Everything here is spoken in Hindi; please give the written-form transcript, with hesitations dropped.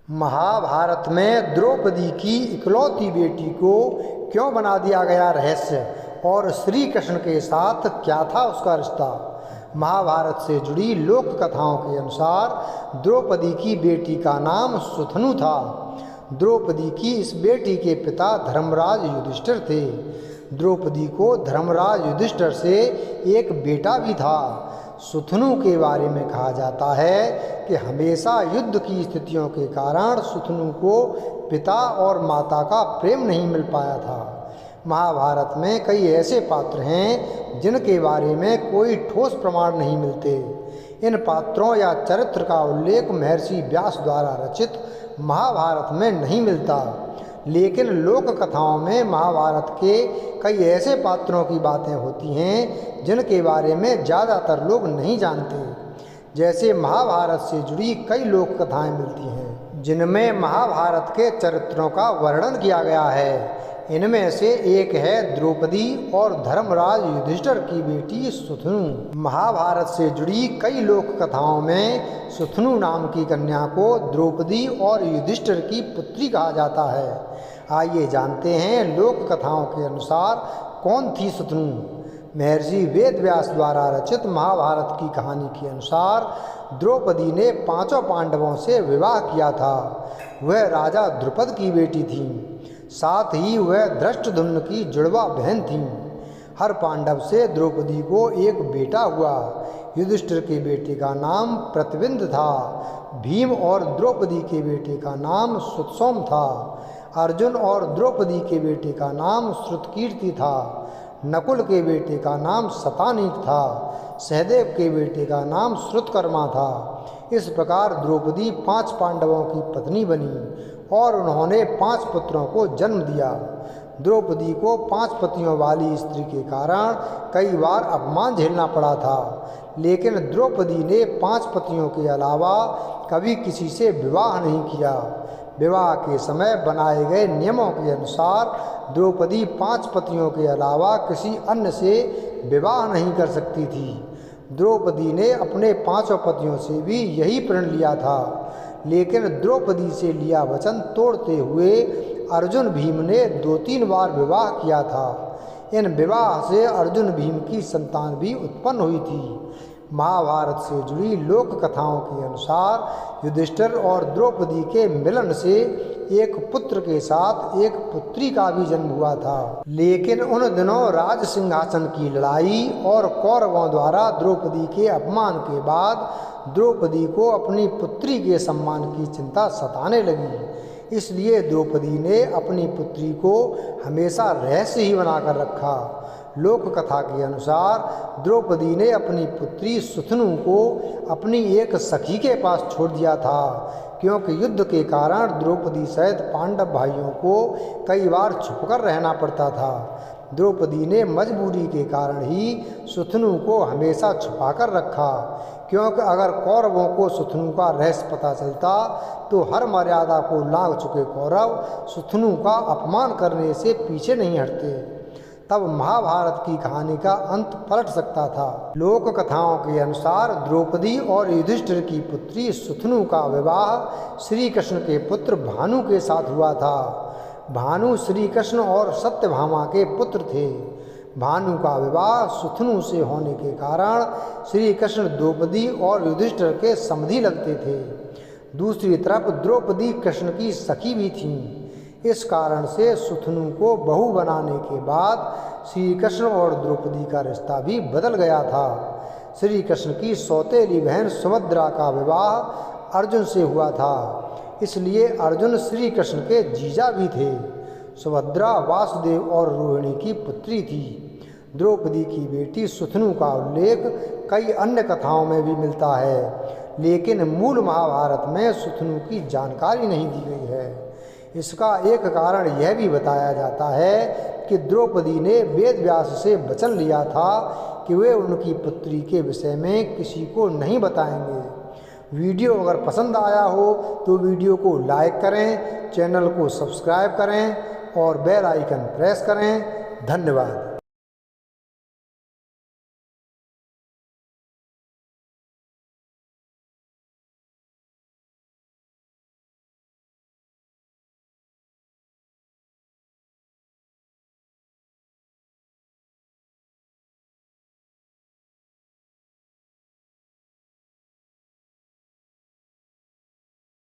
महाभारत में द्रौपदी की इकलौती बेटी को क्यों बना दिया गया रहस्य और श्री कृष्ण के साथ क्या था उसका रिश्ता। महाभारत से जुड़ी लोक कथाओं के अनुसार द्रौपदी की बेटी का नाम सुथनु था। द्रौपदी की इस बेटी के पिता धर्मराज युधिष्ठिर थे। द्रौपदी को धर्मराज युधिष्ठिर से एक बेटा भी था। सुथनु के बारे में कहा जाता है कि हमेशा युद्ध की स्थितियों के कारण सुथनु को पिता और माता का प्रेम नहीं मिल पाया था। महाभारत में कई ऐसे पात्र हैं जिनके बारे में कोई ठोस प्रमाण नहीं मिलते। इन पात्रों या चरित्र का उल्लेख महर्षि व्यास द्वारा रचित महाभारत में नहीं मिलता, लेकिन लोक कथाओं में महाभारत के कई ऐसे पात्रों की बातें होती हैं जिनके बारे में ज़्यादातर लोग नहीं जानते। जैसे महाभारत से जुड़ी कई लोक कथाएं मिलती हैं जिनमें महाभारत के चरित्रों का वर्णन किया गया है। इनमें से एक है द्रौपदी और धर्मराज युधिष्ठिर की बेटी सुथनु। महाभारत से जुड़ी कई लोक कथाओं में सुथनु नाम की कन्या को द्रौपदी और युधिष्ठिर की पुत्री कहा जाता है। आइए जानते हैं लोक कथाओं के अनुसार कौन थी सुथनु। महर्षि वेदव्यास द्वारा रचित महाभारत की कहानी के अनुसार द्रौपदी ने पांचों पांडवों से विवाह किया था। वह राजा द्रुपद की बेटी थी। साथ ही वह धृष्टद्युम्न की जुड़वा बहन थी। हर पांडव से द्रौपदी को एक बेटा हुआ। युधिष्ठिर के बेटे का नाम प्रतिविंद था। भीम और द्रौपदी के बेटे का नाम सुतसोम था। अर्जुन और द्रौपदी के बेटे का नाम श्रुतकीर्ति था। नकुल के बेटे का नाम शतानीक था। सहदेव के बेटे का नाम श्रुतकर्मा था। इस प्रकार द्रौपदी 5 पांडवों की पत्नी बनी और उन्होंने 5 पुत्रों को जन्म दिया। द्रौपदी को 5 पतियों वाली स्त्री के कारण कई बार अपमान झेलना पड़ा था, लेकिन द्रौपदी ने 5 पतियों के अलावा कभी किसी से विवाह नहीं किया। विवाह के समय बनाए गए नियमों के अनुसार द्रौपदी 5 पतियों के अलावा किसी अन्य से विवाह नहीं कर सकती थी। द्रौपदी ने अपने 5 पतियों से भी यही प्रण लिया था, लेकिन द्रौपदी से लिया वचन तोड़ते हुए अर्जुन भीम ने 2-3 बार विवाह किया था। इन विवाह से अर्जुन भीम की संतान भी उत्पन्न हुई थी। महाभारत से जुड़ी लोक कथाओं के अनुसार युधिष्ठिर और द्रौपदी के मिलन से एक पुत्र के साथ एक पुत्री का भी जन्म हुआ था, लेकिन उन दिनों राज सिंहासन की लड़ाई और कौरवों द्वारा द्रौपदी के अपमान के बाद द्रौपदी को अपनी पुत्री के सम्मान की चिंता सताने लगी। इसलिए द्रौपदी ने अपनी पुत्री को हमेशा रहस्य ही बनाकर रखा। लोक कथा के अनुसार द्रौपदी ने अपनी पुत्री सुथनु को अपनी एक सखी के पास छोड़ दिया था, क्योंकि युद्ध के कारण द्रौपदी सहित पांडव भाइयों को कई बार छुपकर रहना पड़ता था। द्रौपदी ने मजबूरी के कारण ही सुथनु को हमेशा छुपाकर रखा, क्योंकि अगर कौरवों को सुथनु का रहस्य पता चलता तो हर मर्यादा को लांघ चुके कौरव सुथनु का अपमान करने से पीछे नहीं हटते। तब महाभारत की कहानी का अंत पलट सकता था। लोक कथाओं के अनुसार द्रौपदी और युधिष्ठिर की पुत्री सुथनु का विवाह श्री कृष्ण के पुत्र भानु के साथ हुआ था। भानु श्री कृष्ण और सत्यभामा के पुत्र थे। भानु का विवाह सुथनु से होने के कारण श्री कृष्ण द्रौपदी और युधिष्ठिर के समधी लगते थे। दूसरी तरफ द्रौपदी कृष्ण की सखी भी थीं। इस कारण से सुथनु को बहू बनाने के बाद श्री कृष्ण और द्रौपदी का रिश्ता भी बदल गया था। श्री कृष्ण की सौतेली बहन सुभद्रा का विवाह अर्जुन से हुआ था, इसलिए अर्जुन श्री कृष्ण के जीजा भी थे। सुभद्रा वासुदेव और रोहिणी की पुत्री थी। द्रौपदी की बेटी सुथनु का उल्लेख कई अन्य कथाओं में भी मिलता है, लेकिन मूल महाभारत में सुथनु की जानकारी नहीं दी गई है। इसका एक कारण यह भी बताया जाता है कि द्रौपदी ने वेदव्यास से वचन लिया था कि वे उनकी पुत्री के विषय में किसी को नहीं बताएंगे। वीडियो अगर पसंद आया हो तो वीडियो को लाइक करें, चैनल को सब्सक्राइब करें और बेल आइकन प्रेस करें। धन्यवाद।